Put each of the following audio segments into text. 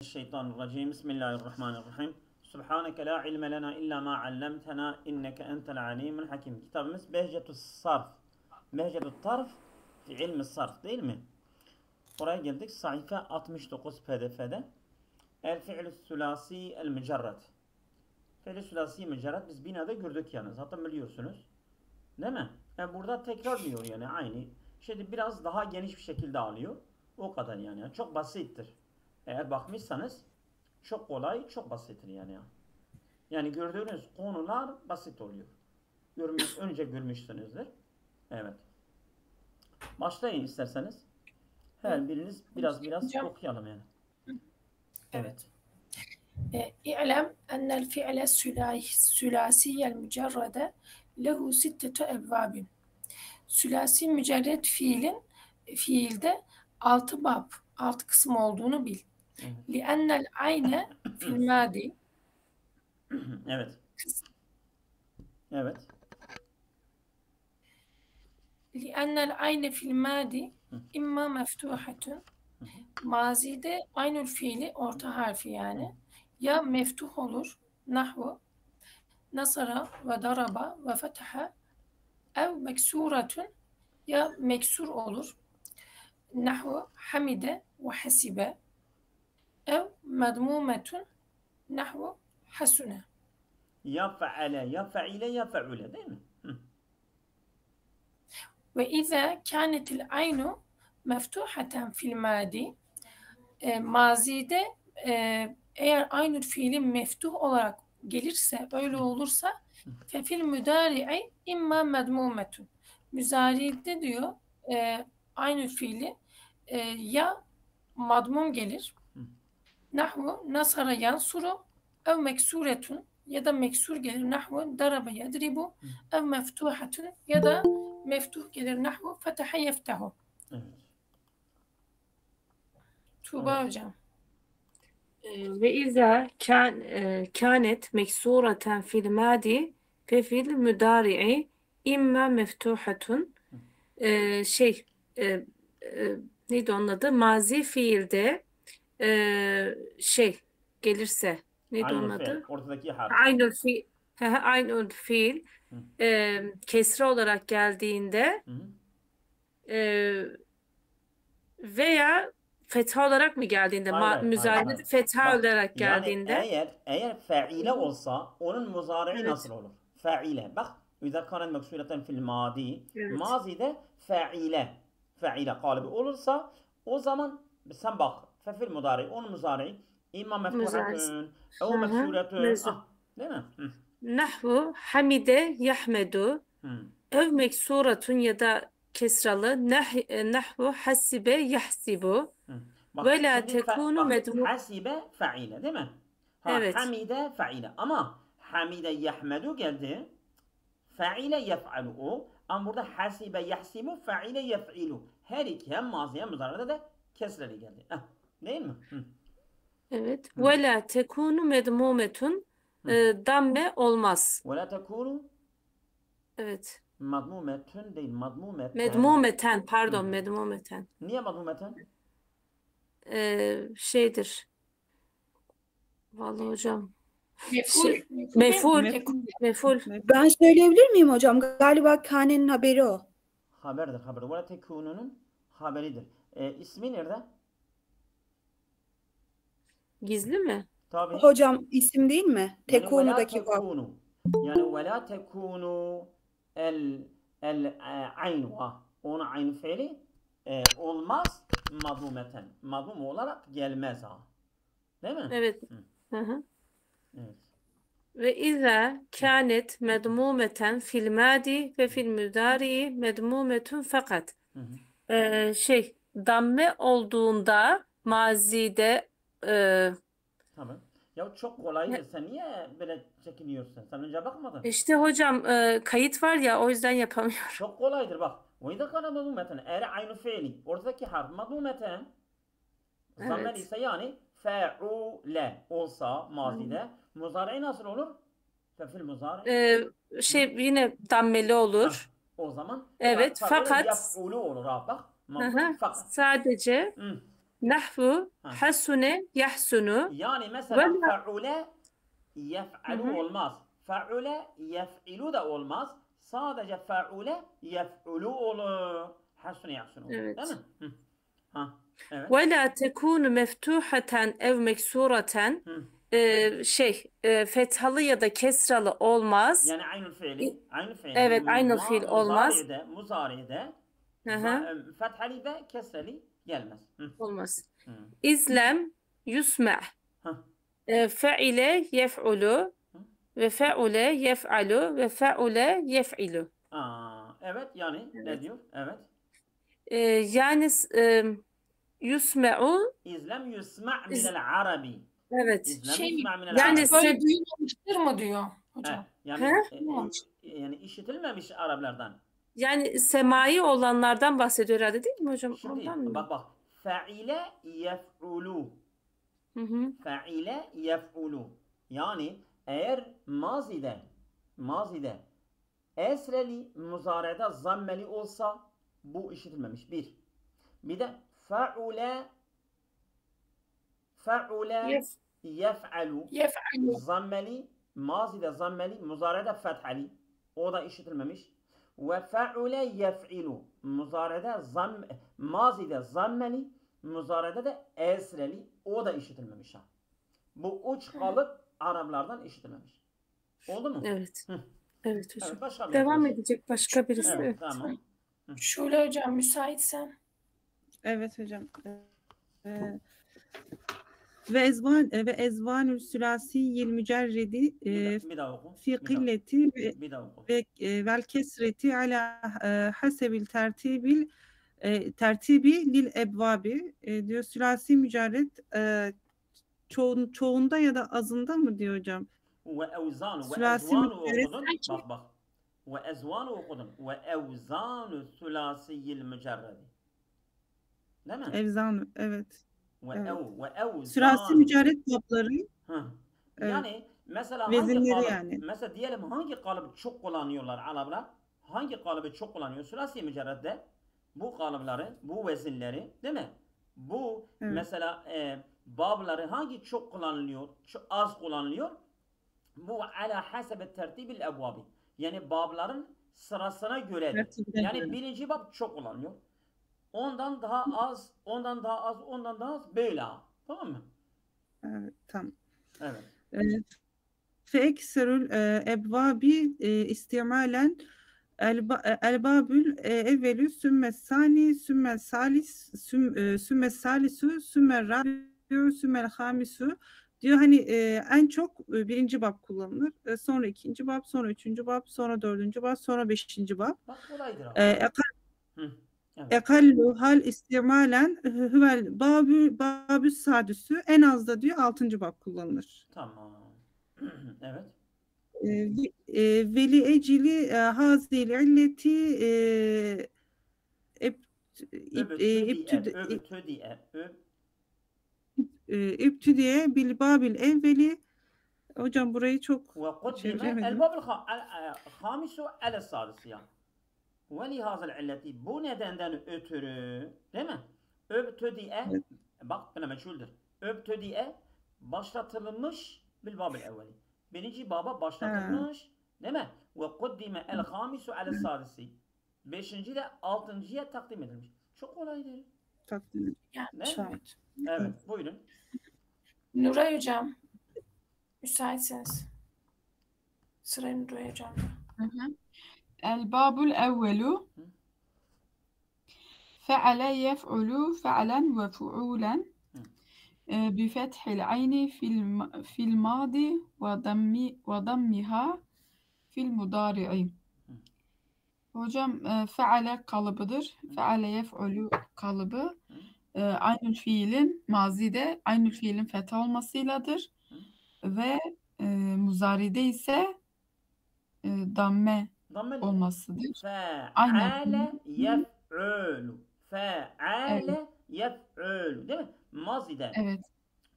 Şeytanirracim. Bismillahirrahmanirrahim. Subhaneke la ilme lena illa ma allamtena inneke entel alimul hakim. Kitabımız Behcetus Sarf. Behcetus Tarf fi ilmi sarf değil mi? Oraya geldik. Sayfa 69 PDF'de. El fi'lü sülasi el mücerred. Fi'lü sülasi mücerred biz binada gördük yani. Zaten biliyorsunuz. Değil mi? Burada tekrarlıyor yani aynı. Şimdi biraz daha geniş bir şekilde alıyor. O kadar yani. Çok basittir. Eğer bakmışsanız çok kolay, çok basittir yani. Yani gördüğünüz konular basit oluyor. Önce görmüşsünüzdür. Evet. Başlayın isterseniz. Her biriniz biraz Hocam, okuyalım yani. Evet. İ'lem ennel fi'le sülâsiyel mücerrede lehu sittetu ebvâbin. Sülâsi mücerred fiilde 6 bab, 6 kısım olduğunu bil. Li'ennel ayne fil mâdi. Evet. Evet. Li'ennel ayne fil mâdi imma meftuhatun. Mazide aynül fiili orta harfi yani. Ya meftuh olur, nahvu, nasara ve daraba ve fetaha, ev meksuratun, ya meksur olur, nahvu hamide ve hasibe, ev medmumetun, nahvu hasune. Ya feale, ya feile, ya feule değil mi? Ve izâ kânetil aynu meftuhaten fil mâdi, mazide eğer aynı fiilin meftuh olarak gelirse, öyle olursa fefil müdari'i imma medmumetun. Müzari'de diyor aynı fiili ya madmum gelir, nahvu nasara yansuru, ev meksuretun, ya da meksur gelir, nahvu daraba yadribu, ev meftuhatun, ya da meftuh gelir, nahvu fetaha yeftahu. Evet. Tuğba hocam. Ve izâ kânet meksureten fil mâdi fe fil müdari'i imma meftuhatun. Neydi onun adı? Mazi fiilde gelirse neydi onun adı? Ortadaki harf. Aynül fiil kesre olarak geldiğinde veya fetha olarak mı geldiğinde? Müzari'de fetha olarak geldiğinde. Yani eğer faile olsa onun muzari'i nasıl olur? Faile. Bak. İzâ kânet meksureten fil mâdi. Evet. Mazide faile kalıbı olursa o zaman sen bak. Fefil mudari. Onun muzari'i imma meftuhatun ev meksuretun. Değil mi? Nahvu hamide yahmedu ev meksuratun ya da kesralı nahvu hasibe yahsibu ve la tekunu medmu. Hasibe faile değil mi? Evet. Hamide faile ama hamide yahmedu geldi. Faile yef'alu o. Ama burada hasibe yahsibu faile yef'ilu. Her iki hem mazi hem muzari'de de kesreli geldi. Değil mi? Evet. Ve la tekunu medmumetun, damme olmaz. Ve la tekunu. Evet. Madmumetun değil, madmumeten. Medmumeten, pardon, medmumeten. Niye madmumeten? Şeydir. Vallahi hocam. Meful. Ben söyleyebilir miyim hocam? Galiba Kane'nin haberi o. Haberdir. Ve la tekununun haberidir. İsmi nerede? Gizli mi? Tabii. Hocam isim değil mi? Yani Tekunu'daki o. Yani ve la tekunu el aynu. Onun aynı fiili olmaz madmumeten. Madmum olarak gelmez ha. Değil mi? Evet. Hı. Evet. Ve izâ kânet medmumeten fil mâdi ve fil müdâri medmumetun fakat. Damme olduğunda mazide Tamam. Ya çok kolaydır. Sen niye böyle çekiniyorsun? Sen önce bakmadın. İşte hocam kayıt var ya, o yüzden yapamıyorum. Çok kolaydır bak. Ve izâ kâne madmumeten. Eğer aynı fiili. Oradaki harf madmumeten. Zammel ise yani fe'ule olsa mazide. Muzari'i nasıl olur? Fefil muzari. Yine dammeli olur. O zaman evet fakat yaf'ulu olur ha bak. sadece Nahvu Ha. hasune yahsunu. Yani mesela Ve- fe'ule yef'alu Hı hı. olmaz. Fe'ule yef'ilu da olmaz. Sadece fe'ule yef'ulu olur. Hasune yahsunu olur. Evet. Değil mi? Hı. Ha. Evet. Ve la tekunu meftuhaten ev meksuraten. Hı. Fethalı ya da kesralı olmaz. Yani aynül fiili. Aynül fiili. Evet, aynül fiil olmaz. Muzari'de Hı hı. fethali ve kesreli gelmez. Hı. Olmaz. Hı. İzlem yusma. Ha. Fe'ile yef'ulu ve fe'ule yef'alu ve fe'ule yef'ilu. Evet yani ne Evet. diyor? Evet. Yani yusma'u, İzlem yusma' İz- minel arabi. evet. İzlem yusma' minel yani arabi. Böyle sen- duyulmamıştır mı diyor hocam? Evet, yani He? yani işitilmemiş Araplardan. Yani semai olanlardan bahsediyor herhalde, değil mi hocam? Şimdi Ondan mı? bak faile yef'ulu. Hı hı. Faile yef'ulu. Yani eğer mazide esreli muzarede zammeli olsa bu işitilmemiş. Bir de fe'ule yef'alu Yef'alu. zammeli mazide zammeli muzarede fethali o da işitilmemiş. Ve fe'ule yef'ilu muzarede mazide zammeli muzarede de esreli o da işitilmemiş. Bu üç kalıp Araplardan işitilmemiş. Oldu mu? Evet. Hı. Evet hocam. Evet, başka bir Devam arkadaş. edecek başka birisi. Evet, Evet. tamam. Şule hocam müsaitsen. Evet hocam. Ve ezvanül sülasiyil mücerredi Bir daha oku. fi killeti Bir daha oku. ve vel kesreti ala hasebil tertibi lil ebvabi diyor, sülasi mücerret çoğunda ya da azında mı diyor hocam? Ve evzanu Sülasi mücerret okudun. Bak. Ve ezvanu okudun. Ve evzanu sülasiyil mücerredi. Değil mi? evzan, evet. Ve evzanu. Sülasi mücerret babları, Hı. evet. Yani mesela Vezinleri hangi kalıp, yani. mesela diyelim hangi kalıbı çok kullanıyorlar Araplar? Hangi kalıbı çok kullanıyor? Sülasi mücerredde bu kalıpları, bu vezinleri, değil mi? Bu Evet. mesela babları hangi çok kullanılıyor, çok az kullanılıyor? Bu ala hasebe tertibil ebvabi. Yani babların sırasına göre. Tertibine Yani göre. birinci bab çok kullanılıyor. Ondan daha az, ondan daha az, ondan daha az böyle. Tamam mı? Evet, tamam. Evet. Fe ekserül ebvabi istimalen elbabül evvelü sümmes sani sümmes salis sümmes salisu sümmer rabiu sümmel hamisu diyor, hani en çok birinci bab kullanılır. Sonra ikinci bab, sonra üçüncü bab, sonra dördüncü bab, sonra beşinci bab. Bak kolaydır abi. Hı. Evet. Ekallu hal istimalen huvel babü sadüsü, en az da diyor altıncı bab kullanılır. Tamam. Evet. Veli ecili hazil illeti ibtüdiye bil babil evveli. Hocam burayı çok ve kuddime çeviremedim. el-babul hamisu el-sadisiyan. Ve lihazal illeti bu nedenden ötürü, değil mi? Öbtüdiye, Evet. bak buna meçhuldür. Öbtüdiye başlatılmış bil babil evveli. Birinci baba başlatılmış, değil mi? Ve kuddime el-hamisu el-sadisi. Beşinci de altıncıya takdim edilmiş. Çok kolaydır. Takdim. Ne? Evet. Evet, buyurun. Nuray hocam müsaitseniz. Sırayı Nuray hocam. الباب الأول فعل يفعل فعلا وفعولا بفتح العين في الماضي وضمها في المضارع. Hocam feale kalıbıdır. Feale yef'ulu kalıbı aynül fiilin mazide aynül fiilin fetha olmasıyladır ve muzaride ise damme olmasıdır. Fe'ale yef'ulu. Fe'ale yef'ulu. Değil mi? Mazide. Evet.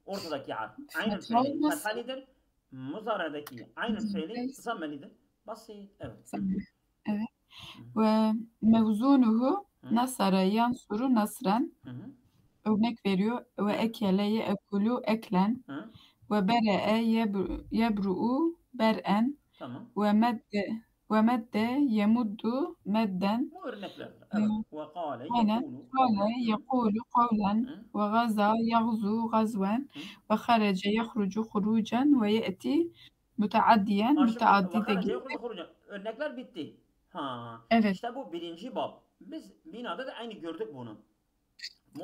Ortadaki harf. Aynı fiili fethalidir. Muzaredeki aynı fiili zammelidir. Basit. Evet. Evet. Ve mevzunuhu nasara yansuru nasran. örnek veriyor. Ve ekele yeekulu eklen. Hı? Ve bere'e yebru'u ber'en. Tamam. Ve medde yemuddu medden. Bu örnekler. Evet. Ve kâle Aynen. yekûlu Kâle kavlen. yekulu kavlen. Hı? Ve gaza yagzu gazven. Hı? Ve harece yahrucu hurucen. Ve ye'ti müteaddiyen. Ha şimdi Müteaddi de vakara gelir. örnekler bitti. Ha. Evet. İşte bu birinci bab. Biz binada da aynı gördük bunu.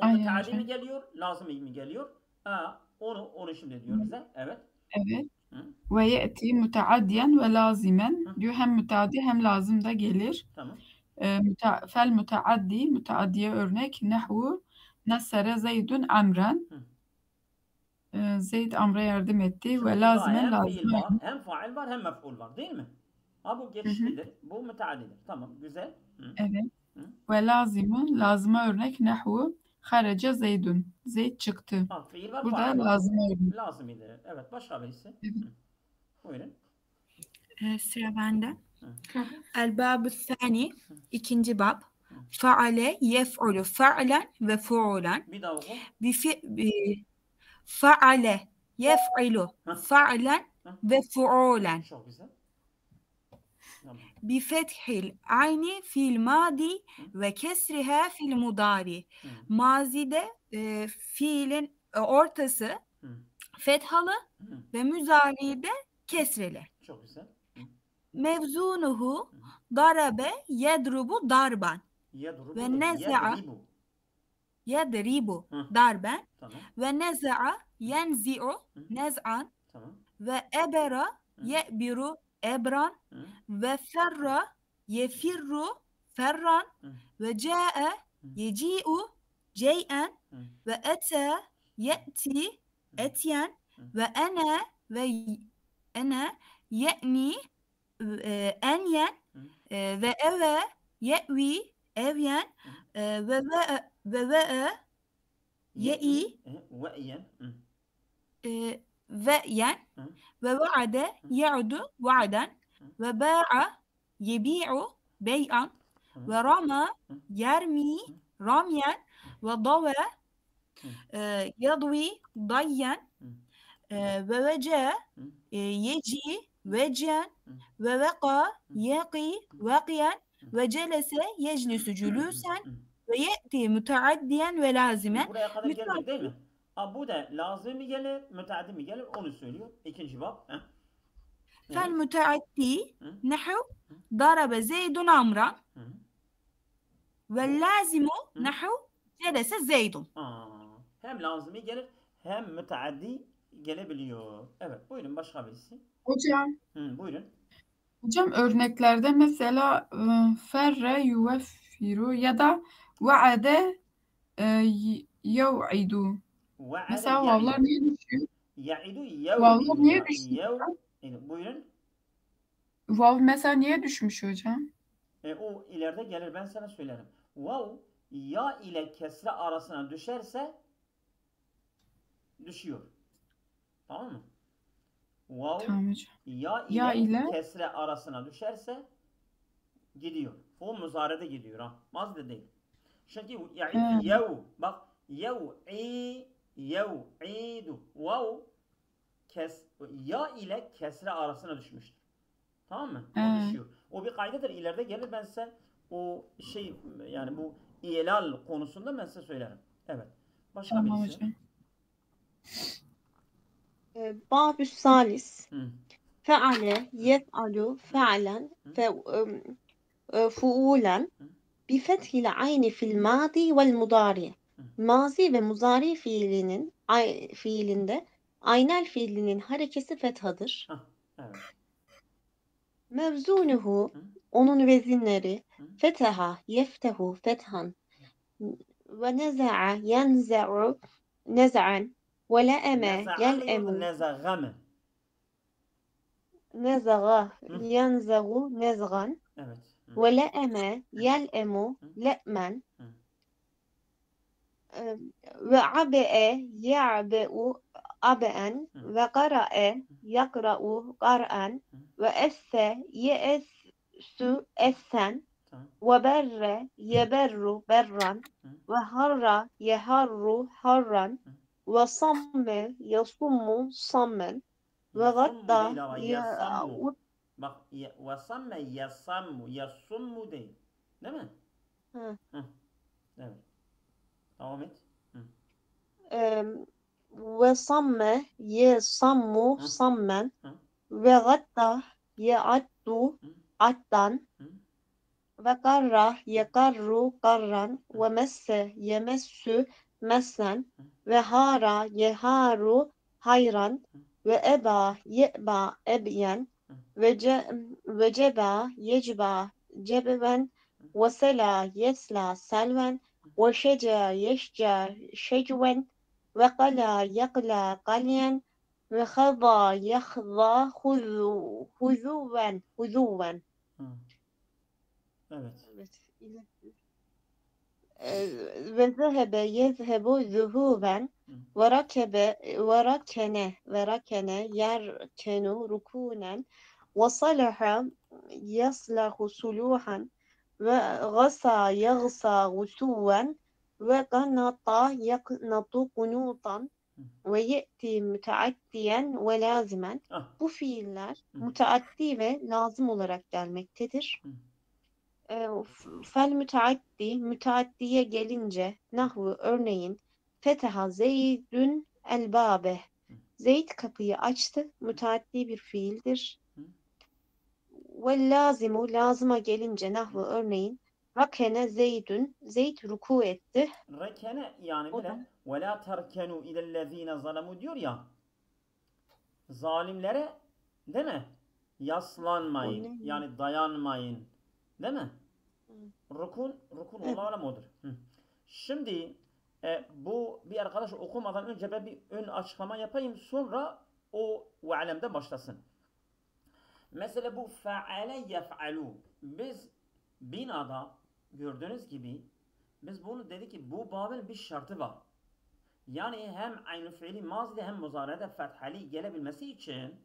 Aynen Müteaddi mi hocam. geliyor, lazım mi geliyor? Ha, onu şimdi diyor bize. Evet. Evet. Hı? Ve ye'ti müteaddiyen ve lazimen. Hı? Diyor hem müteaddi hem lazım da gelir. Tamam. Fel müteaddi. Müteaddiye örnek. Nehvu nesere zeydun amren. Hı. Zeyd Amr'a yardım etti. Şimdi Ve burada lazimen hem fiil lazım. var, hem fail var, hem mef'ul var değil mi? Ha bu geçişlidir. Bu müteaddidir. Tamam, güzel. Hı? Evet. Hı? Ve lazimun. Lazıma örnek. Nehvu harece zeydun. Zeyd çıktı. Ha, fiil var, Burada fail var. lazıma örnek. Lazımidir. Evet, başka birisi. Evet. Hı. Buyurun. Sıra bende. Hı. El-Bâb-ı Sâni, ikinci bab. Faale yef'ulu fe'len ve fu'ulen. Bir daha oku. Faale yef'ilu Hı. fe'len Hı. ve fu'ulen. Çok güzel. Tamam. Bifethil ayni fil madi ve kesriha fil mudari. Hı. Mazide fiilin ortası Hı. fethalı Hı. ve müzari'de kesreli. Çok güzel. Hı. Mevzunuhu darabe yedrubu darban Yedrubu ve değil, neza'a yedribu. yedribu Hı. darben Tamam. ve neza'a yenzi'u Hı. nez'an Tamam. ve ebera Hı. ye'biru ebran Hı. ve ferra yefirru ferran Hı. ve ca'e yeci'u cey'en Hı. ve ete ye'ti etyen ve ene ye'ni enyen ve eve ye'vi evyen ve ve'e ye'i Ve'yen. Hı. ve'yen Hı. ve va'ade ye'udu va'den ve ba'a yebi'u bey'an Tamam. ve rama Hı. yermi ramyen ve dave yadvi dayyen Hı. ve vece Hı. yeci vecen Hı. ve veka yaqi vakiyen ve celese yeclisu cülüsen Hı. ve ye'ti müteaddiyen ve lazimen. Buraya kadar geldik değil mi? Ha, bu da lazım mı gelir, müteaddi mi gelir onu söylüyor. İkinci bab. Fel müteaddi Hı. nehu darabe zeydun amran Hı. ve lazimu Hı. nehu celese zeydun. Hem lazımı gelir, hem müteaddi gelebiliyor. Evet, buyurun başka birisi. Hocam. Buyurun. Hocam örneklerde mesela ferre yuveffiru ya da vaade yev'idu. Va'ade Mesela vavlar ya'idu. niye düşüyor? Ya'idu Vavlar yev'idu. niye düşüyor? Buyurun. Vav mesela niye düşmüş hocam? O ileride gelir, ben sana söylerim. Vav ya ile kesre arasına düşerse düşüyor. Tamam mı? Vav Tamam hocam. ya Ya ile ile kesre arasına düşerse gidiyor. O muzarede gidiyor ha. Mazide değil. Çünkü ya'idu yev. Bak yev'idu. Vav ya ile kesre arasına düşmüştür. Tamam mı? O düşüyor. O bir kaydedir. İleride gelir, ben size o şey, yani bu ilal konusunda ben size söylerim. Evet. Başka tamam birisi. hocam. Babüs salis. Hı. Feale yef'alu fe'len fuulen bi fethil ayni fil madi vel mudari. Mazi ve muzari fiilinde aynel fiilinin harekesi fethadır. Evet. Mevzunuhu, Hı. onun vezinleri Hı. feteha yeftehu fethan ve neza'a yenze'u nez'an ve le'eme Neza'a mı yel'emu yoksa nezağa mı? neza'a Hı. yenze'u nez'an Evet. Hı. ve le'eme yel'emu le'men Hı. ve abe'e ya'be'u abe'en Hı. ve qara'e yakra'u qar'an Hı. ve esse ye'essu essen Tamam. وبر يبر برا Hı. وهر يهر harran Hı. وصم يصم صما Yasummu وغطى değil ama yasammu. Bak vasamme yasammu. Yasummu değil. Değil mi? Hı. Hı. Evet. Devam et. Hı. وصم يصم Hı. صما Hı. وغطى يعد Hı. عدا Hı. وقر يقر قرا ومس يمس مسا Hı. وهار يهار هيرا Hı. وأبى يأبى أبيا Hı. وجبى يجبى جببا وسلى يسلى سلوا وشجى يشجى شجوا وقلى يقلى قليا وخضى يخضى خذوا. Hı. Evet. Evet. وذهب يذهب ذهوبا Hı. وركن يركن ركونا وصلح يصلح صلوحا وغصى يغصى غسوا وقنط يقنط قنوطا Hı. ويأتي müteaddiyen ve lazimen. Ah. Bu fiiller Hı. müteaddi ve lazım olarak gelmektedir. Hı. Fel müteaddiye gelince nahvu örneğin feteha zeydün elbabe. Hı. Zeyd kapıyı açtı. Müteaddi bir fiildir. Hı. Ve lazimu lazıma gelince nahvu örneğin rakene zeydün. Zeyd ruku etti. Rekene yani O da bile ve la terkenu ilellezine zalemu diyor ya. Zalimlere değil mi? o Yaslanmayın. ne? Yani dayanmayın. Değil mi? Hı. Rukun Evet. Allah'a alem odur. Hı. Şimdi bu bir arkadaş okumadan önce ben bir ön açıklama yapayım. Sonra o ve alemden başlasın. Mesela bu feale yef'alu. Biz binada gördüğünüz gibi biz bunu dedik ki bu babın bir şartı var. Yani hem aynı fiili mazide hem muzarede fethali gelebilmesi için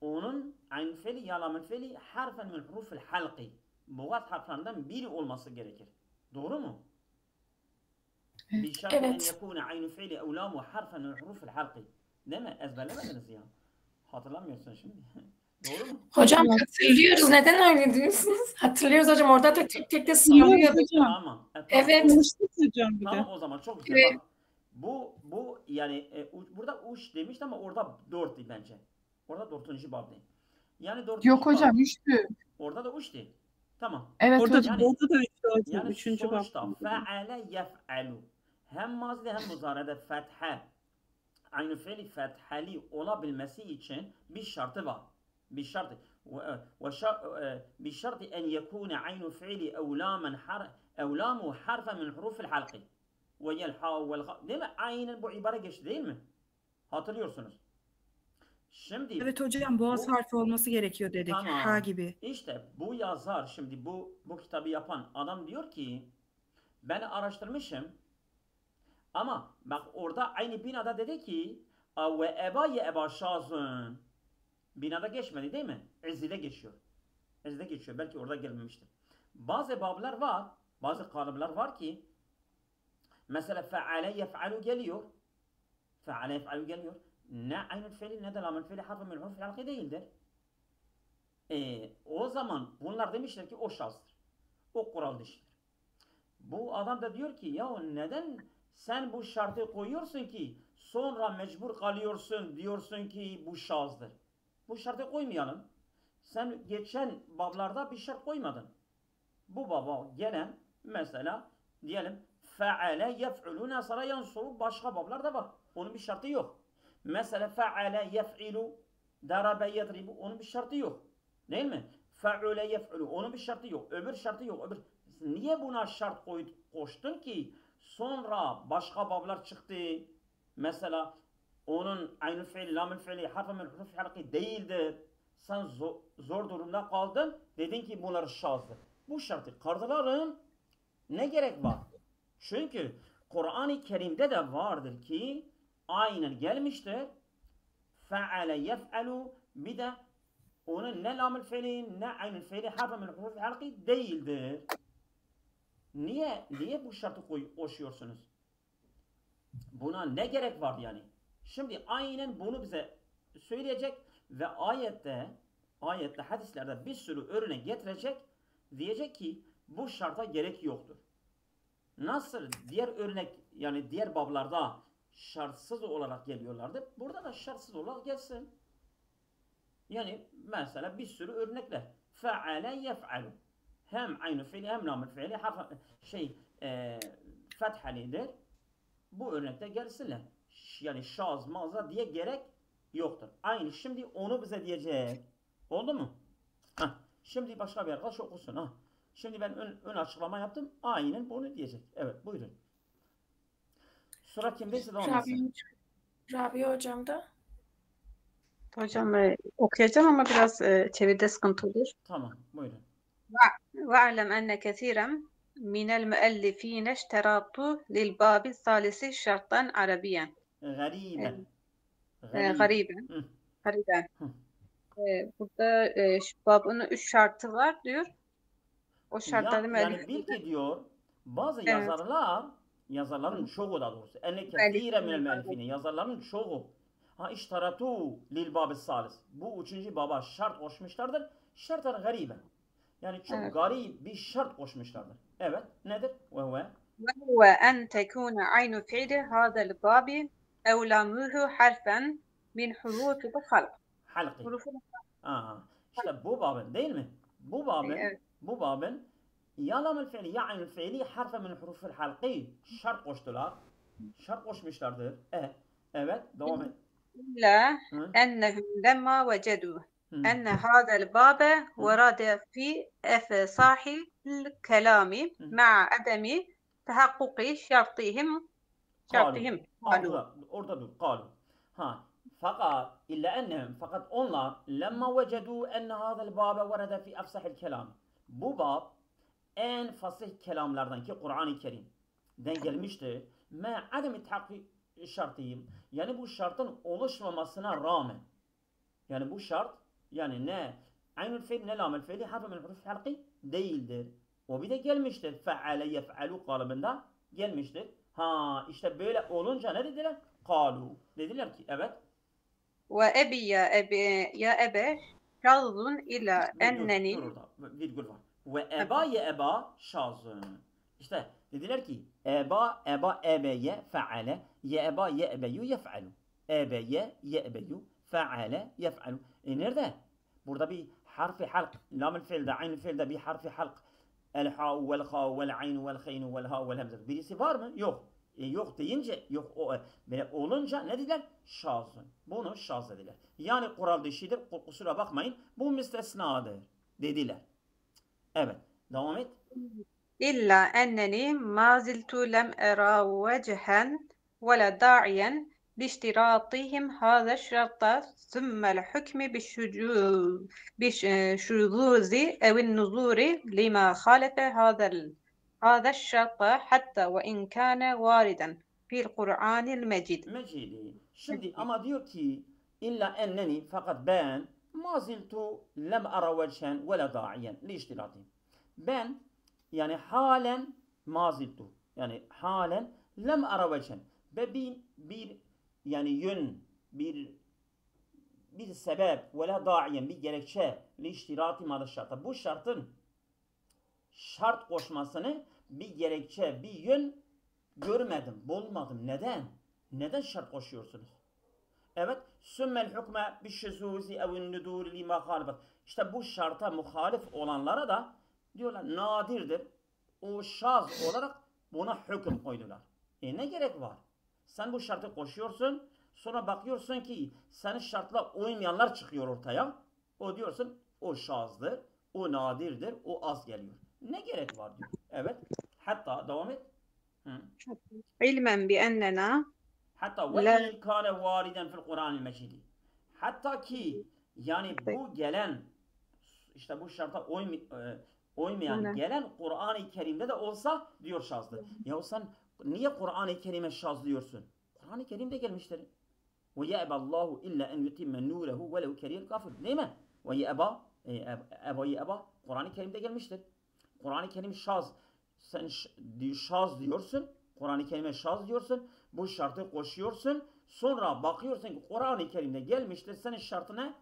onun aynı fiili ya lamül fiili harfen min hurufil halqi. Boğaz harflerinden biri olması gerekir. Doğru mu? Bir şartı en Evet. yekune aynı fiili evlamu harfen min hurufil halqi. Değil mi? Ezberlemediniz ya. Hatırlamıyorsun şimdi. Doğru mu? Hocam hatırlıyoruz. Neden öyle diyorsunuz? Hatırlıyoruz hocam. Orada da tek tek de Biliyoruz sıralıyordu. hocam. Tamam. Tamam. Evet. Konuştuk hocam bir de. Tamam o zaman çok güzel. Evet. Bak. Bu yani burada uç demişti ama orada dörttü bence. Orada dördüncü bab değil. Yani dördüncü Yok bab. hocam 3'tü. Orada da uç değil. Tamam. Evet Orada, hocam. orada da işte hocam. Yani Üçüncü bab. sonuçta feale yef'alu. Hem mazide hem muzarede fethe. Aynı fiili fethali olabilmesi için bir şartı var. Bir şartı. Bir şartı en yekune aynı fiili evlamu harfen min hurufil halqi. Ve yelha vel ha. Değil mi? Aynen bu ibare geçti değil mi? Hatırlıyorsunuz. Şimdi Evet hocam boğaz bu harfi olması gerekiyor dedik. Ha tamam. gibi. İşte bu yazar şimdi bu kitabı yapan adam diyor ki ben araştırmışım ama bak orada aynı binada dedi ki ve ebaye eba şazın binada geçmedi değil mi? İzzide geçiyor. İzzide geçiyor. Belki orada gelmemiştir. Bazı bablar var. Bazı kalıplar var ki mesela feale yef'alu geliyor. Feale yef'alu geliyor. Ne aynı fiili ne de lamül fiili harfi min hurufil halqi değildir. O zaman bunlar demişler ki o şazdır. O kural dışıdır. Bu adam da diyor ki ya neden sen bu şartı koyuyorsun ki sonra mecbur kalıyorsun diyorsun ki bu şazdır. Bu şartı koymayalım. Sen geçen bablarda bir şart koymadın. Bu baba gelen mesela diyelim feale yef'uluna sonra yansuru başka bablar da var. Onun bir şartı yok. Mesela feale yef'ilu darabe yedribu onun bir şartı yok. Değil mi? Fe'ule yef'ulu onun bir şartı yok. Öbür şartı yok. Niye buna şart koştun ki sonra başka bablar çıktı. Mesela onun aynı fiil, lamül fiili, harf min huruf halqi değildir. Sen zor durumda kaldın. Dedin ki bunlar şazdır. Bu şartı kardıların ne gerek var? Çünkü Kur'an-ı Kerim'de de vardır ki aynen gelmiştir. Fe'ale yef'alu bir de onun ne lamül fiili ne aynül fiili harf min huruf halqi değildir. Niye bu şartı koşuyorsunuz? Buna ne gerek var yani? Şimdi aynen bunu bize söyleyecek ve ayette hadislerde bir sürü örnek getirecek, diyecek ki bu şarta gerek yoktur. Nasıl diğer örnek yani diğer bablarda şartsız olarak geliyorlardı, burada da şartsız olarak gelsin. Yani mesela bir sürü örnekler. Fe'ale yef'alu. Hem aynı fiili hem lamül fiili fethalidir. Bu örnekte gelsinler. Yani şaz, maza diye gerek yoktur. Aynı şimdi onu bize diyecek. Oldu mu? Heh. Şimdi başka bir arkadaş okusun. Ha. Şimdi ben ön açıklama yaptım. Aynen bunu diyecek. Evet buyurun. Sıra kimdeyse devam etsin. Rabia hocam da. Hocam okuyacağım ama biraz çeviride sıkıntı olur. Tamam buyurun. وَاعْلَمْ أَنَّ كَثِيرًا مِنَ الْمُؤَلِّفِينَ اشْتَرَطُوا لِلْبَابِ الثَّالِثِ شَرْطًا عَرَبِيًّا Gariben. Gariben. Hı. Gariben. Hı. Burada şu babın 3 şartı var diyor. O şartları Yani bil ki diyor bazı Evet. yazarların çoğu da doğrusu. Enne kethire minel müellifine yazarların çoğu. İştaratu lil babis salis. Bu üçüncü baba şart koşmuşlardır. Şartlar gariben. Yani çok Evet. garip bir şart koşmuşlardır. Evet. Nedir? وهو أن تكون عين فعل هذا الباب أو لامه حرفا من حروف الخلق. Halki. حروف İşte bu babın değil mi? Evet. Bu babın ya lamül fiili ya aynül fiili harfe min hurufil halqi şart koştular. Şart koşmuşlardır. Evet. Devam et. إلا Hı? أنهم لما وجدوا Hı. أن هذا الباب ورد في أفصاح الكلام مع عدم تحقق شرطهم Orada dur. Kalu. Fakat onlar lemma vecedu enne hâzel bâbe verede fi efsahil kelam. Bu bab en fasih kelamlardan ki Kur'an-ı Kerim'den gelmiştir. Me ademi tahakkuk şartıyım. Yani bu şartın oluşmamasına rağmen. Yani bu şart yani ne aynül fiil ne lamül fiili harfe min huruf halqi değildir. O bir de gelmiştir. Fe'ale yef'alu kalıbında gelmiştir. İşte böyle olunca ne dediler? Kalu. Dediler ki evet. وأبي يا أبا شاذ إلى Dur أنني orada. Virgül var. Ve eba ye eba şazın. İşte dediler ki eba ebeye fe'ale ye eba ye ebeyu yef'alu. Ebeye ye ebeyu fe'ale yef'alu. Nerede? Burada bir harfi halk. Lamül fiilde, aynül fiilde bir harfi halk. El ha vel ha vel ayn vel hayn vel ha vel hamze. Birisi var mı? Yok. Yok deyince yok böyle olunca ne dediler? Şazın. Bunu şaz dediler. Yani kural dışıdır. Kusura bakmayın. Bu müstesnadır dediler. Evet. Devam et. إلا أنني ما زلت لم أرى وجها ولا داعيا لاشتراطهم هذا الشرط ثم الحكم بالشذوذ أو النظور لما خالف هذا الشرط حتى وإن كان واردا في القرآن المجيد. Mecidi. Şimdi ama diyor ki illa enneni fakat ben ma ziltu lem ara vechen ve la da'iyen li iştiratihim. Ben yani halen ma ziltu yani halen lem ara vechen ve bir yani yön bir sebep ve la da'iyen bir gerekçe li iştiratihim hada şartta. Bu şartın şart koşmasını bir gerekçe bir yön görmedim, bulmadım. Neden? Neden şart koşuyorsunuz? Evet. Sümmel hukme bişşezûzi evin nudûri lima halifet. İşte bu şarta muhalif olanlara da diyorlar nadirdir. O şaz olarak buna hüküm koydular. Ne gerek var? Sen bu şartı koşuyorsun. Sonra bakıyorsun ki senin şartla uymayanlar çıkıyor ortaya. O diyorsun o şazdır. O nadirdir. O az geliyor. Ne gerek var diyor. Evet. Hatta devam et. علما بأننا Hatta ve in kâne vâriden fil Kur'an-ı Mecidi. Hatta ki yani bu gelen işte bu şarta uymayan gelen Kur'an-ı Kerim'de de olsa diyor şazdır. Ya sen niye Kur'an-ı Kerim'e şaz diyorsun? Kur'an-ı Kerim'de gelmiştir. Ve ye'ballahu illa en yutimme nûrehu velev kerihel kafir. Değil mi? Ve yeba, yeba Kur'an-ı Kerim'de gelmiştir. Kur'an-ı Kerim şaz. Sen şaz diyorsun. Kur'an-ı Kerim'e şaz diyorsun. Bu şartı koşuyorsun. Sonra bakıyorsun ki Kur'an-ı Kerim'de gelmiştir. Senin şartına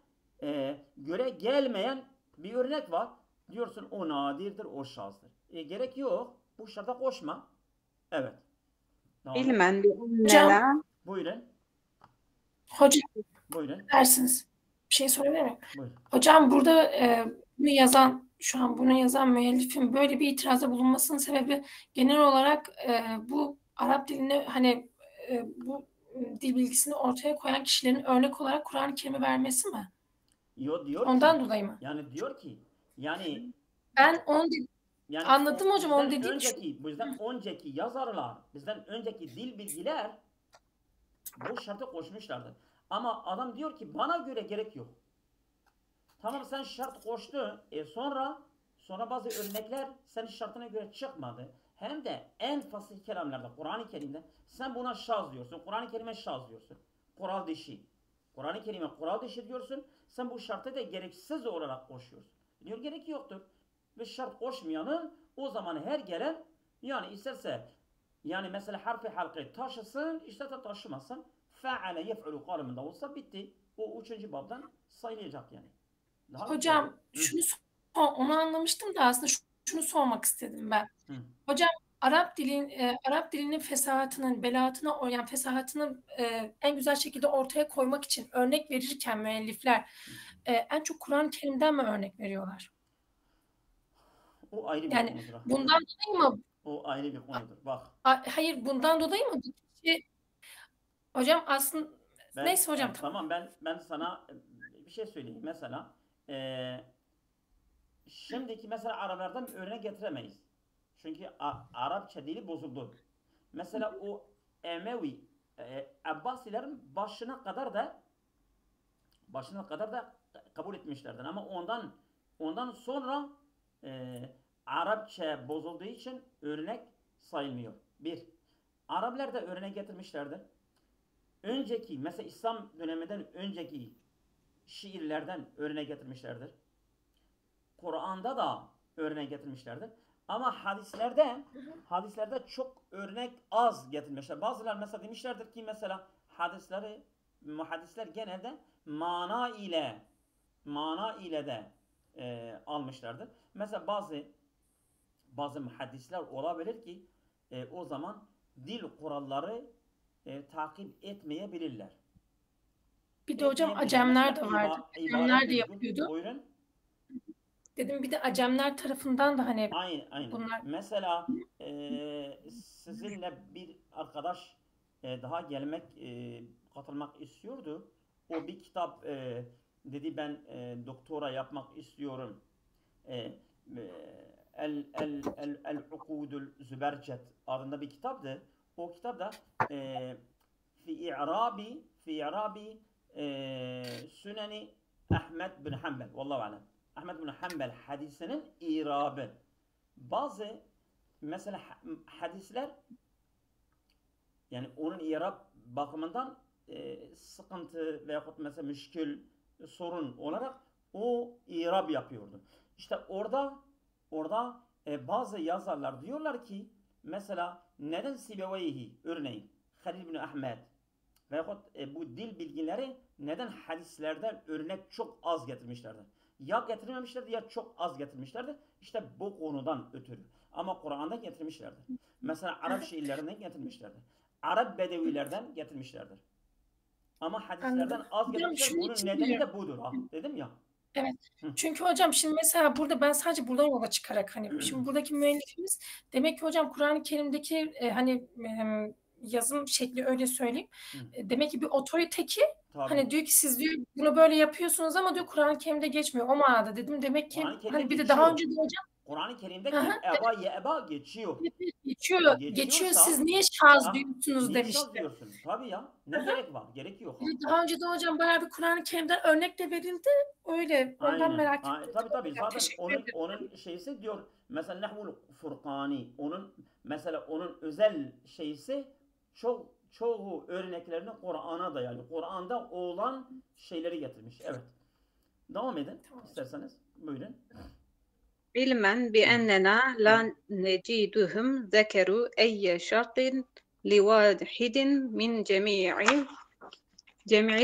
göre gelmeyen bir örnek var. Diyorsun o nadirdir, o şazdır. Gerek yok. Bu şarta koşma. Evet. Devam et. علما بأن Hocam, لا Buyurun. hocam Buyurun. dersiniz. Bir şey sorabilir miyim? Buyurun. Hocam burada şu an bunu yazan müellifin böyle bir itirazda bulunmasının sebebi genel olarak bu Arap dilini hani bu dil bilgisini ortaya koyan kişilerin örnek olarak Kur'an-ı Kerim'i vermesi mi? Diyor ki, Ondan dolayı mı? yani diyor ki yani Ben yani anladım hocam, onu bizden dediğim şu. bizden önceki yazarlar, bizden önceki dil bilgiler bu şartı koşmuşlardır. Ama adam diyor ki bana göre gerek yok. Tamam sen şart koştun. Sonra bazı örnekler senin şartına göre çıkmadı. Hem de en fasih kelamlarda Kur'an-ı Kerim'de sen buna şaz diyorsun. Kur'an-ı Kerim'e şaz diyorsun. Kural dışı. Kur'an-ı Kerim'e kural dışı diyorsun. Sen bu şartı da gereksiz olarak koşuyorsun. Diyor gerek yoktur. Ve şart koşmayanı o zaman her gelen yani isterse yani mesela harfi halkayı taşısın, işte de taşımasın. Fe'ale yef'ulu kaleminde olsa bitti. O 3. babdan sayılacak yani. Daha Hocam güzel. onu anlamıştım da aslında şunu sormak istedim ben. Hocam Arap dilinin fesahatının, belaatını, yani fesahatını en güzel şekilde ortaya koymak için örnek verirken müellifler en çok Kur'an-ı Kerim'den mi örnek veriyorlar? O ayrı bir Yani konudur. bundan dolayı mı? O ayrı bir konudur. Bak. Hayır, bundan dolayı mı? Hocam aslında neyse hocam tamam ben sana bir şey söyleyeyim. Mesela şimdiki mesela Araplardan örnek getiremeyiz. Çünkü Arapça dili bozuldu. Mesela o Emevi Abbasilerin başına kadar da kabul etmişlerdir. Ama ondan sonra Arapça bozulduğu için örnek sayılmıyor. Bir, Araplar da örnek getirmişlerdir. Önceki mesela İslam döneminden önceki şiirlerden örnek getirmişlerdir. Kur'an'da da örnek getirmişlerdir. Ama hadislerde çok örnek az getirmişler. Bazıları mesela demişlerdir ki mesela muhaddisler genelde mana ile de almışlardır. Mesela bazı muhaddisler olabilir ki o zaman dil kuralları takip etmeyebilirler. bir de hocam Acemler de vardı. Acemler de yapıyordu. Buyurun. Dedim bir de Acemler tarafından da hani Aynen. bunlar. Mesela sizinle bir arkadaş daha katılmak istiyordu. O bir kitap dedi ben doktora yapmak istiyorum. El-Ukudul Zübercet adında bir kitaptı. O kitapta fi i'rabi Süneni Ahmed bin Hanbel. Vallahu alem. Ahmed bin Hanbel hadisinin irabı. Bazı mesela hadisler yani onun irab bakımından sıkıntı veyahut mesela müşkül sorun olarak o irab yapıyordu. İşte orada bazı yazarlar diyorlar ki mesela neden Sibeveyhi örneğin Halil bin Ahmed veyahut bu dil bilgileri neden hadislerden örnek çok az getirmişlerdir? Ya getirmemişlerdi ya çok az getirmişlerdi. İşte bu konudan ötürü. Ama Kur'an'da getirmişlerdir. Mesela Arap şiirlerinden getirmişlerdir. Arap bedevilerden getirmişlerdir. Ama hadislerden az getirmişler. Bunun nedeni de budur. Dedim ya. Evet. Çünkü hocam şimdi mesela burada ben sadece buradan yola çıkarak hani şimdi buradaki müellifimiz demek ki hocam Kur'an-ı Kerim'deki hani yazım şekli öyle söyleyeyim. Demek ki bir otorite ki hani diyor ki siz diyor bunu böyle yapıyorsunuz ama diyor Kur'an-ı Kerim'de geçmiyor. O manada dedim. Demek ki hani bir de daha önce de hocam Kur'an-ı Kerim'de eba geçiyor. Geçiyor. Siz niye şaz diyorsunuz demişti. Diyorsun? Tabii ya. Ne gerek var? Gerek yok. Daha önce de hocam bayağı bir Kur'an-ı Kerim'den örnek de verildi. Öyle. Ondan merak ettim. Tabii. Zaten onun şeysi diyor. Mesela Nehvul Furkani. Onun özel şeysi çoğu örneklerini Kur'an'a dayalı. Kur'an'da olan şeyleri getirmiş. Evet. Devam edin Tamam. isterseniz. Buyurun. علما بأننا لا نجدهم ذكروا أي شرط لواحد من جميع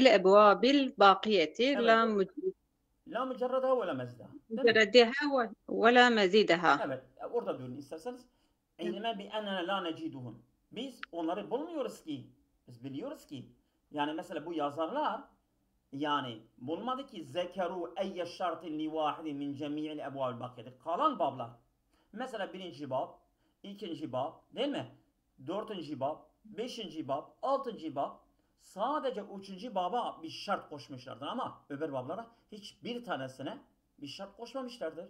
الأبواب الباقية لا La mücerreda ve la mezda. مجردها ولا مزيدها. Evet. Orada durun isterseniz. İlme bi ennene la neciduhum. Biz onları bulmuyoruz ki. Biz biliyoruz ki. Yani mesela bu yazarlar yani bulmadı ki zekeru eyye şartin li vahidin min cemi'il ebvabil bakiyeti. Kalan bablar. Mesela birinci bab, ikinci bab değil mi? Dördüncü bab, beşinci bab, altıncı bab. Sadece üçüncü baba bir şart koşmuşlardır ama öbür bablara hiçbir tanesine bir şart koşmamışlardır.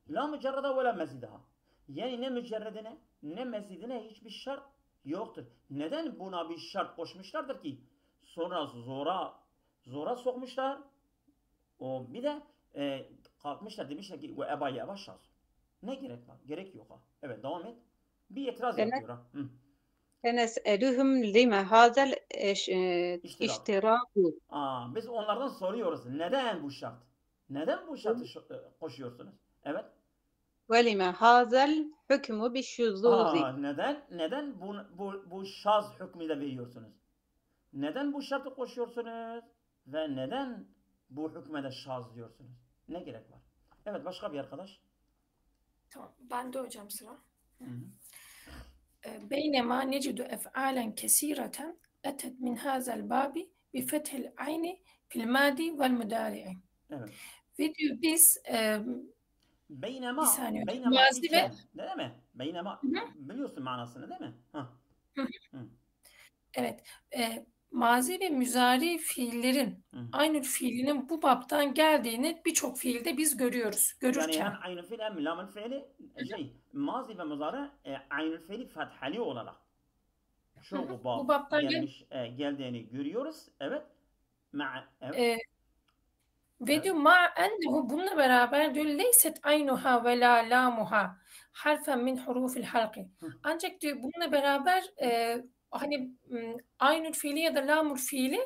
La mücerrede ve la mezidaha. Yani ne mücerredine ne mezidine hiçbir şart yoktur. Neden buna bir şart koşmuşlardır ki? Sonra zora sokmuşlar. O bir de kalkmışlar demişler ki ve eba yeba şaz. Ne gerek var? Gerek yok ha. Evet devam et. Bir itiraz Evet. yapıyor ha. فنسألهم لما هذا الاشتراك. Biz onlardan soruyoruz. Neden bu şart? Neden bu şartı koşuyorsunuz? Evet. ولما هذا الحكم بالشذوذ. Neden bu şaz hükmü de veriyorsunuz? Neden bu şartı koşuyorsunuz? Ve neden bu hükme de şaz diyorsunuz? Ne gerek var? Evet başka bir arkadaş. Tamam. Ben de hocam sıra. Hı hı. بينما نجد أفعالا كثيرة أتت من هذا الباب بفتح العين في الماضي والمضارع. Evet. Ve diyor biz Beynema, bir saniye. beynema Mazi ve iken, değil mi? Beynema, biliyorsun manasını değil mi? evet, mazi ve müzari fiillerin aynı fiilinin bu baptan geldiğini birçok fiilde biz görüyoruz. Yani Görürken. hem aynı fiil hem lamel fiili mazi ve muzari aynı fiili fathali olarak çoğu Bu bab baptan geldiğini görüyoruz. Evet. Ve Evet. diyor ma ennehu bununla beraber diyor leyset aynuha ve la lamuha harfen min hurufil halqi. Ancak diyor bununla beraber hani aynül fiili ya da lamul fiili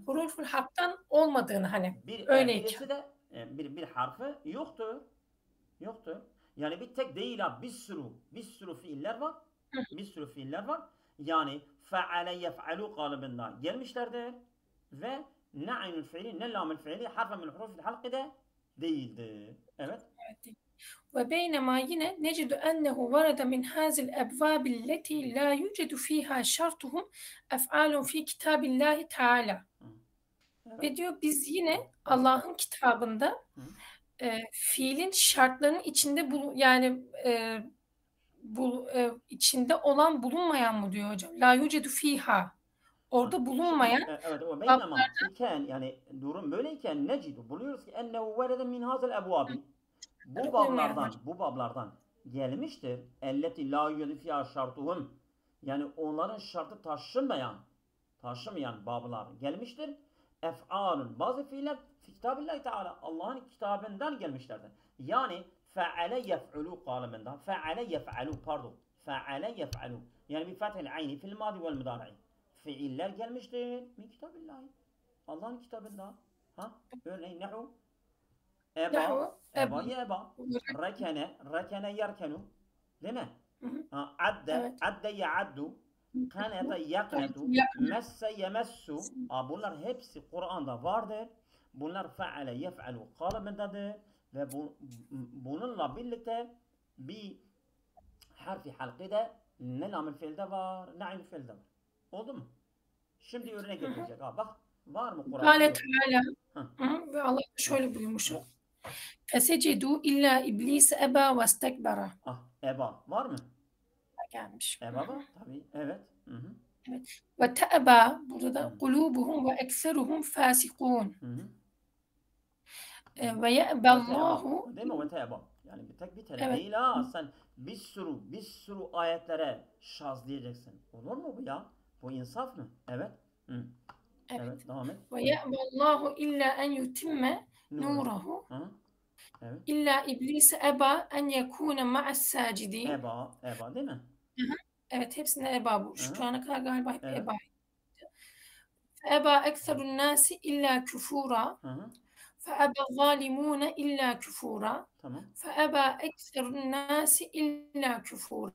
huruful halktan olmadığını hani öyleyken. Birisi de bir harfi yoktu. Yani bir tek değil ha, bir sürü fiiller var. Bir sürü fiiller var. Yani feale yef'alu kalıbında gelmişlerdir ve ne aynül fiili ne lamül fiili harfen min hurufil halqi de değildi. Evet. Ve beynema yine necidu ennehu varada min hazil ebvabil leti la yucedu fiha şartuhum ef'alun fi kitabillahi teala. Ve diyor biz yine Allah'ın kitabında fiilin şartlarının içinde içinde olan bulunmayan mı diyor hocam? La yucedu fiha. Orada bulunmayan. Evet o beynema iken yani durum böyleyken necidu buluyoruz ki ennehu varada min hazil ebvabi. Bu bablardan gelmiştir. Elleti la yucedu fiha şartuhum. Yani onların şartı taşımayan bablar gelmiştir. Ef'alun bazı fiiller fi kitabillahi teala Allah'ın kitabından gelmişlerdir. Yani fe'ale yef'ulu kalıbından fe'ale yef'alu yani bir fethil ayni fil madi vel müdari'i fiiller gelmiştir min kitabillahi Allah'ın kitabından örneğin nehu eba rekene yerkenu değil mi? Adde ya'addu kanete yaknetu, messe yemessu. Bunlar hepsi Kur'an'da vardır. Bunlar fe'ale yef'alu kalıbındadır. Ve bununla birlikte bir harfi halkide ne lamül fiilde var ne aynı fiilde var. Oldu mu? Şimdi örnek getirecek. Bak var mı Kur'an'da? Kâle Teala ve Allah şöyle buyurmuş. Fesecedu illa iblis eba ve istekbera. Eba var mı? Gelmiş. Eba var tabii. Evet. Evet. Ve te'eba burada da kulubuhum ve ekseruhum fasikun. Ve ye'ballahu değil mi? Ve te'eba. Yani bir tane değil ha. Sen bir sürü ayetlere şaz diyeceksin. Olur mu bu ya? Bu insaf mı? Evet. Evet. Devam et. Ve ye'ballahu illa en yutimme nurahu. Evet. İlla iblis eba en yekune ma'as sacidin. Eba değil mi? Evet, hepsinde eba bu. Şu ana kadar galiba hep eba. Eba ekserun nasi illa küfura. فأبى الظالمون إلا كفورا Tamam. فأبى أكثر الناس إلا كفورا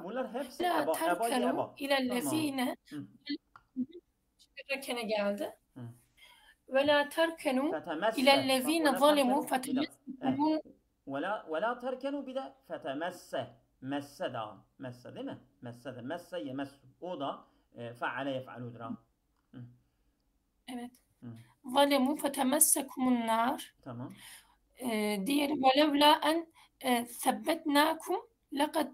Bunlar hepsi لا eba, eba, تركنوا eba. إلى Tamam. الذين Hı. Rekene geldi. Hı. ولا تركنوا Fetemesse. إلى الذين ولا ظلموا تركنوا bir dakika. فتمسكهم ولا تركنوا bir de fetemesse. Messe da. Messe değil mi? Messe de. Messe yemessu. O da feale yef'aludur ha. Hı. evet. Hı. ظلموا فتمسكم النار. Tamam. diğeri ولولا أن ثبتناكم لقد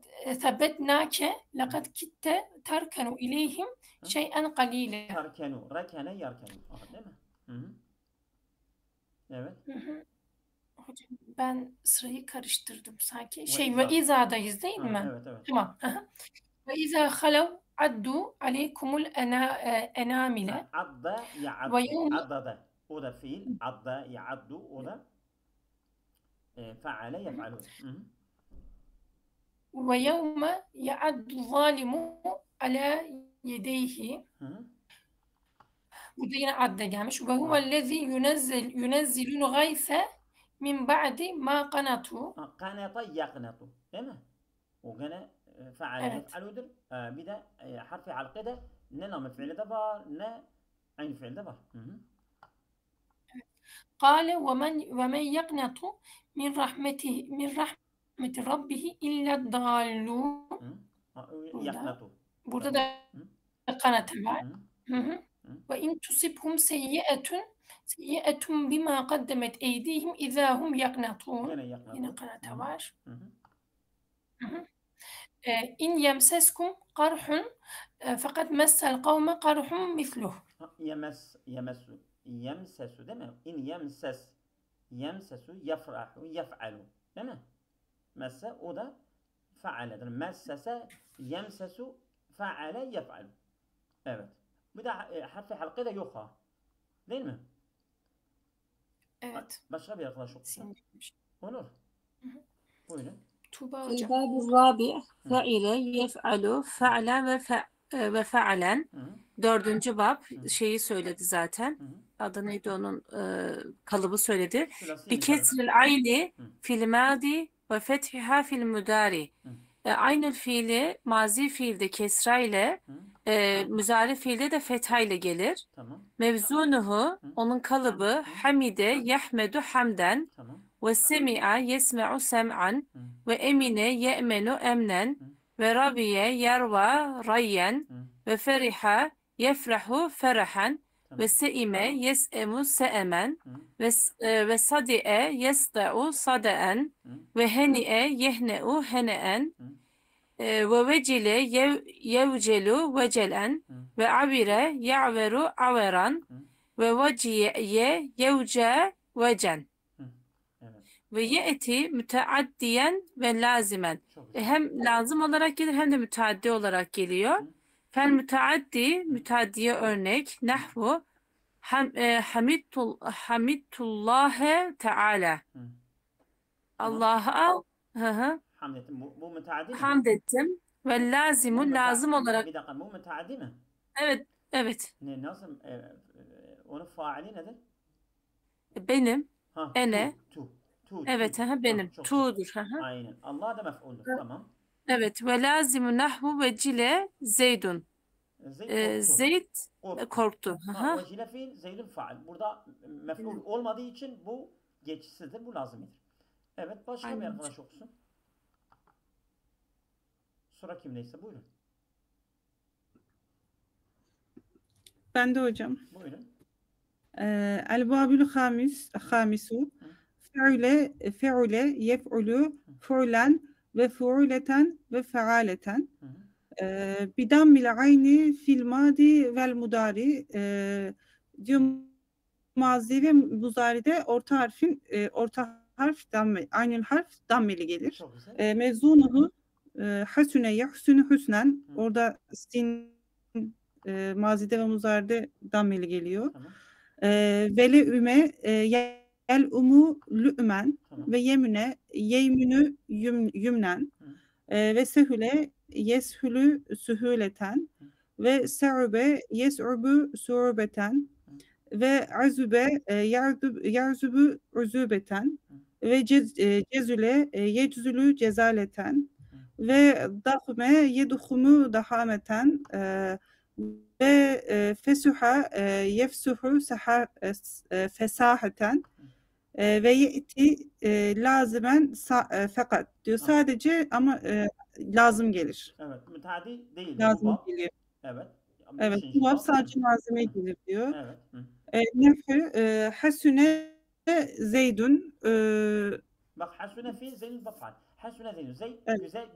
ثبتناك لقد كدت تركنوا إليهم شيئا قليلا. Terkenu. Rekene yerkenu. Aha, değil mi? Hı hı. Evet. Hocam ben sırayı karıştırdım sanki. Ve Ve izadayız değil Ha, mi? evet evet. Tamam. Ve izâ halev addu aleykumul enâmile. Adda ya'addu. Ve yevme Addada. O da fiil. Adda ya'addu. O da feale yef'alu. Hı hı. ve yevme ya'addu zalimu ala yedeyhi. Hı hı. Burada yine adda gelmiş. Ve huvellezî yunezzilul gayse min ba'di ma kanatu. Kanata yaknatu. Değil mi? O gene feale Evet. yef'aludur. Bir de harfi halkede ne namı fiili de var ne aynı fiil de var. Hı hı. Kâle ve men yaknatu min rahmeti rabbihi illa dâllûn. Yaknatu. Burada da kanate var. Hı. Ve in tusibhum seyyi'etun bima kaddemet eydihim izahum yaknatun. Gene yaknatu. Yine kanate var. Hı hı. İn yemseskum qarhun fakat messel kavme qarhun misluh. Yemessu. Yemsesu değil mi? İn yemses. Yemsesu yefrahu yef'alu. Değil mi? Messe o da fealedir. Messese yemsesu feale yef'alu. Evet. Bir de harfi halkı da yok ha. Değil mi? Evet. Başka bir arkadaş okusun. Olur. Buyurun. Tuğba hocam. الباب الرابع فعل يفعل فعلا ve fe'alen. Dördüncü bab şeyi söyledi zaten. Adı neydi onun? Kalıbı söyledi. Bi kesril ayni fil madi ve fethiha fil mudari. Aynı fiili mazi fiilde kesra ile müzari fiilde de fetha ile gelir. Tamam. Mevzunuhu onun kalıbı hamide yahmedu hamden Tamam. ve semi'a yesme'u sem'an ve emine ye'menu emnen ve rabiye yerva rayyen ve feriha yefrahu ferahan ve seime yes'emu se'emen ve sadi'e yesda'u sadaen ve heni'e yehne'u hene'en ve vecile yevcelu vecelen ve abire ya'veru averan ve vaciye yevce vecen ve ye'ti müteaddiyen ve lazimen. Hem lazım olarak gelir hem de müteaddi olarak geliyor. Fel müteaddi müteaddiye örnek nahvu hamidtullâhe teâlâ. Allah'a Hamd ettim. Bu müteaddi mi? hamd ettim ve lazimu lazım olarak. Bir dakika, bu müteaddi mi? Evet. Ne, nasıl? Onun faili nedir? Benim. Ha, Ene. Tu. Evet, benim. Çok Tu'dur. Aynen. Allah da mef'uldur. Tamam. Evet. Ve lazimu nahvu ve cile zeydun. Zeyd korktu. Ve cile fiil, zeydun faal. Burada mef'ul olmadığı için bu geçişsizdir. Bu lazimidir. Evet. Başka bir arkadaş okusun. Sıra kimdeyse buyurun. Ben de hocam. Buyurun. El-babül hamisu fe'ule yef'ulu fu'len ve fu'uleten ve fe'aleten bidammil ayni fil madi vel mudari diyor, mazi ve muzaride orta harf damme, aynı harf dammeli gelir. Mevzunuhu hasüne yahsünü hüsnen, orada sin mazide ve muzaride dammeli geliyor. Vele üme yel umu lü'men ve yemüne yeymünü yümnen ve sehüle yeshülü sühületen ve se'ube yes'ubu su'ubeten ve azube yarzübü uzubeten ve cezüle yeczülü cezaleten ve dahme yedhumu dahameten ve fesuha yefsuhu fesahaten ve ye'ti lazimen fakat diyor. Sadece ama lazım gelir. Evet, müteaddi değil Lazım bu bab. geliyor. Evet. Evet, Beşinci bu bab bab. sadece malzeme gelir diyor. Evet. Nefü hasüne zeydun Bak hasune fi zeydun mef'al. Hasune zeydun. Zeyd evet.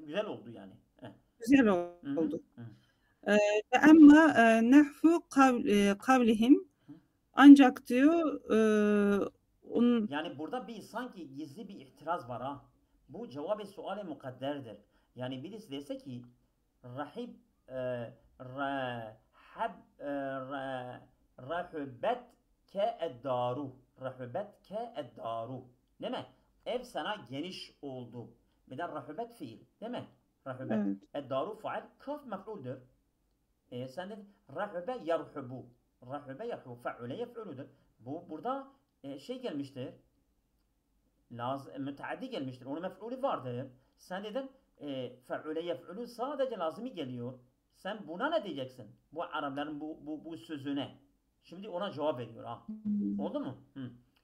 güzel oldu yani. Güzel oldu. Ve ama nehfu kavlihim ancak diyor onun Yani burada bir sanki gizli bir itiraz var ha. Bu cevabı suale mukadderdir. Yani birisi dese ki rahib rahubet ke eddaru. Rahubet ke eddaru. Değil mi? Ev sana geniş oldu. Bir de rahubet fiil. Değil mi? Rahubet. evet. Eddaru faal. Kaf mef'uldür. Sen de rahube yarhubu. Rahube yarhubu. Fe'ule yef'uludur. Bu burada şey gelmiştir. Müteaddi gelmiştir. Onun mef'ulü vardır. Sen dedin fe'ule yef'ulu sadece lazımı geliyor. Sen buna ne diyeceksin? Bu Arapların bu sözüne. Şimdi ona cevap veriyor ha. Oldu mu?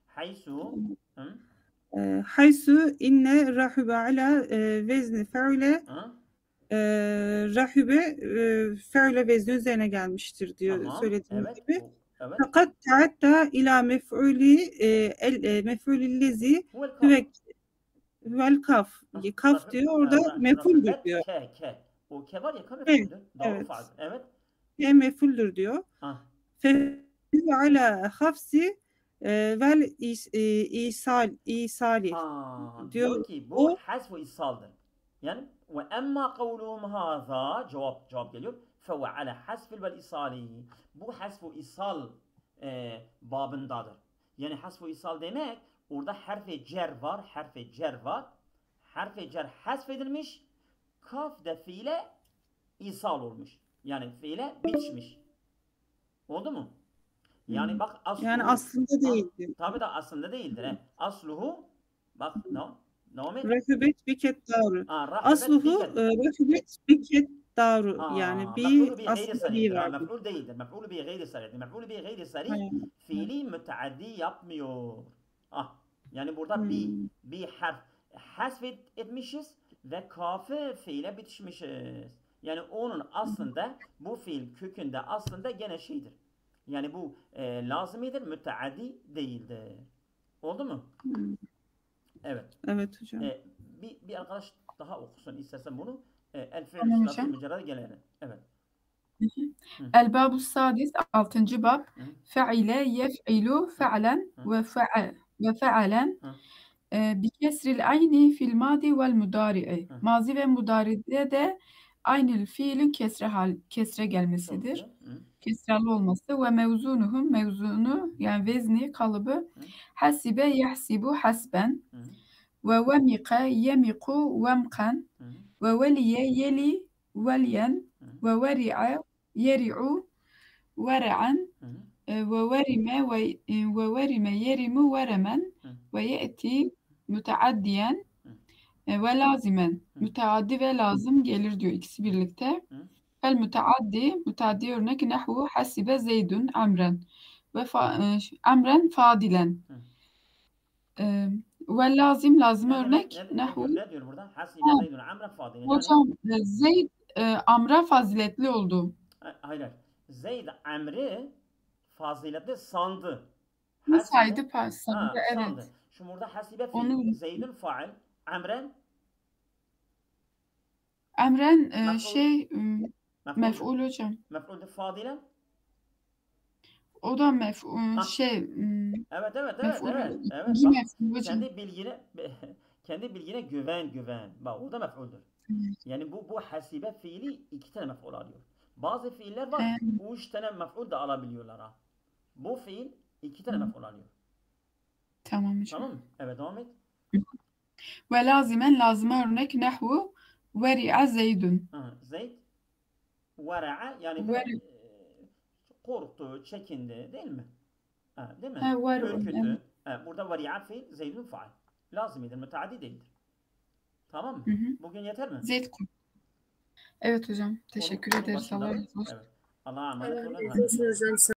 Haysu Haysu inne rahube ala vezni fe'ule rahube fe'ule vezni üzerine gelmiştir diyor. Tamam. Söylediğim Evet. gibi. Evet. Fakat ta'atta ila mef'ulü lezi vel kaf. Kaf diyor orada mef'uldür diyor. Ke. O ke var ya ka Evet. mef'uldür. Doğru faal. Evet. Ke mef'uldür diyor. Fe ala hafsi vel isali diyor ki bu hasf-ı isaldır. Yani ve emma kavluhum haza cevap geliyor. Fe ve ala hasfil vel isali. Bu hasf-ı isal babındadır. Yani hasf-ı isal demek orada harf-i cer var. Harf-i cer hasfedilmiş. Kaf da fiile isal olmuş. Yani fiile bitişmiş. Oldu mu? Yani bak asluhu. Yani aslında değildir. Tabii de aslında değildir. Asluhu bak devam et. Rahubet biket daru. Asluhu rahubet biket daru. Yani bir aslında bir var. Mef'ul değildir. Mef'ul bi gayri sarih. Mef'ul bi gayri sarih fiili müteaddi yapmıyor. Yani burada bir harf hasf etmişiz ve kafı fiile bitişmişiz. Yani onun aslında bu fiil kökünde aslında gene şeydir. Yani bu lazimidir, müteaddi değildir. Oldu mu? Evet. Evet hocam. Bir arkadaş daha okusun istersen bunu. El-fi'l sülâsi mücerred gelelim. Evet. El-Babu Sadis 6. bab. Fe'ile yef'ilu fe'len ve fe'alen bi kesril ayni fil madi vel mudari'i. Mazi ve mudari'de de aynı fiilin kesre gelmesidir. Kesralı olması ve mevzunu yani vezni kalıbı hasibe yahsibu hasben ve vemika yemiku vemkan ve veliye yeli velyen ve veri'a yeri'u vera'an ve verime yerimu veremen ve ye'ti müteaddiyen ve lazimen. Müteaddi ve lazım gelir diyor ikisi birlikte. El müteaddi örnek nahvu hasibe zeydun amren ve amren fadilen. Ve lazım örnek nahvu. Ne diyor burada? Hasibe zeydun amren fadilen. Hocam Zeyd amra faziletli oldu. Hayır. Zeyd amri faziletli sandı. Saydı sandı evet. Sandı. Şu burada hasibe fiil zeydun fail amren mef'ul hocam. Mef'ul fadilen. O da mef'ul Evet. Kendi bilgine güven. Bak o da mef'uldür. Yani bu hasibe fiili 2 tane mef'ul alıyor. Bazı fiiller var 3 tane mef'ul da alabiliyorlar ha. Bu fiil 2 tane mef'ul alıyor. Tamam hocam. Tamam mı? Evet devam et. Ve lazıma örnek nahvu veri'a zeydun. Zeyd. Vera'a yani korktu, çekindi değil mi? Ha, değil mi? var Ürküttü. evet. Ha, burada vari'a fiil Zeydun faal. Lazimidir, müteaddi değildir. Tamam mı? Hı hı. Bugün yeter mi? Zeyd korktu. Evet hocam. Teşekkür Konu ederiz. Allah başında. razı olsun. Evet. Allah'a emanet olun. Evet, hocam.